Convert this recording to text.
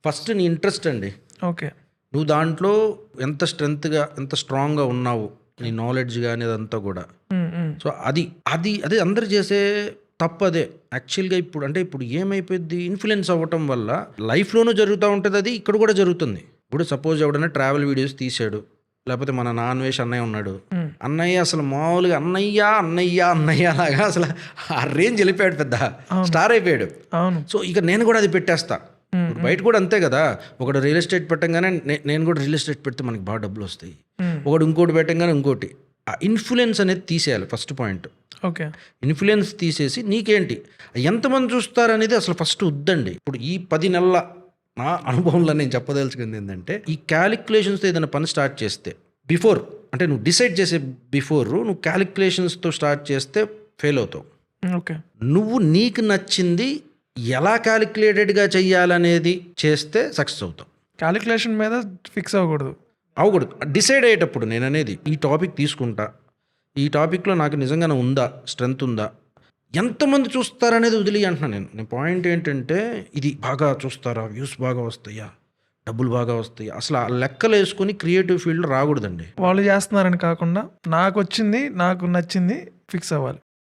First నీ interest అండి. Okay. నువ్వు దాంట్లో ఎంత స్ట్రెంగ్త్‌గా, ఎంత స్ట్రాంగ్‌గా ఉన్నావు, నీ నాలెడ్జ్ గాని అదంతా గూడా. సో, అది అందరూ చేసే తప్పదే. యాక్చువల్‌గా ఇప్పుడు ఏమైపోద్ది, ఇన్‌ఫ్లుయెన్స్ అవ్వటం వల్ల లైఫ్‌లోనూ జరుగుతా ఉంటదది. ఇక్కడ కూడా జరుగుతుంది. ఇప్పుడు సపోజ్ ఎవడైనా ట్రావెల్ వీడియోస్ తీశాడు. లేకపోతే మన నాన్వేష్ అన్నయ్య ఉన్నాడు. అన్నయ్య అసలు మామూలుగా అన్నయ్య లాగా అసలు ఆ రేంజ్ వెళ్ళిపోయాడు, పెద్ద స్టార్ అయిపోయాడు. అవును. సో, ఇక నేను కూడా అది పెట్టేస్తా. ఇప్పుడు బయట కూడా అంతే కదా. ఒకడు రియల్ ఎస్టేట్ పెట్టంగానే నేను కూడా రియల్ ఎస్టేట్ పెడితే మనకి బాగా డబ్బులు వస్తాయి. ఒకడు ఇంకోటి పెట్టంగానే ఇంకోటి. ఆ ఇన్ఫ్లుయెన్స్ అనేది తీసేయాలి ఫస్ట్ పాయింట్. ఓకే. ఇన్ఫ్లుయెన్స్ తీసేసి నీకేంటి, ఎంతమంది చూస్తారనేది అసలు ఫస్ట్ వద్దండి. ఇప్పుడు ఈ 10 నెలల నా అనుభవంలో నేను చెప్పదలుచుకుంది ఏంటంటే, ఈ క్యాలిక్యులేషన్స్తో ఏదైనా పని స్టార్ట్ చేస్తే బిఫోర్, అంటే నువ్వు డిసైడ్ చేసే బిఫోర్ నువ్వు క్యాలిక్యులేషన్స్తో స్టార్ట్ చేస్తే ఫెయిల్ అవుతావు. ఓకే. నువ్వు నీకు నచ్చింది ఎలా క్యాలిక్యులేటెడ్గా చెయ్యాలనేది చేస్తే సక్సెస్ అవుతావు. క్యాలిక్యులేషన్ మీద ఫిక్స్ అవ్వకూడదు. డిసైడ్ అయ్యేటప్పుడు నేను అనేది ఈ టాపిక్ తీసుకుంటా, ఈ టాపిక్లో నాకు నిజంగానే ఉందా, స్ట్రెంగ్త్ ఉందా, ఎంతమంది చూస్తారనేది వదిలి అంటున్నాను నేను పాయింట్ ఏంటంటే, ఇది బాగా చూస్తారా, వ్యూస్ బాగా వస్తాయా, డబ్బులు బాగా వస్తాయా, అసలు ఆ లెక్కలు వేసుకొని క్రియేటివ్ ఫీల్డ్ రాకూడదండి. వాళ్ళు చేస్తున్నారని కాకుండా నాకు వచ్చింది, నాకు నచ్చింది ఫిక్స్ అవ్వాలి.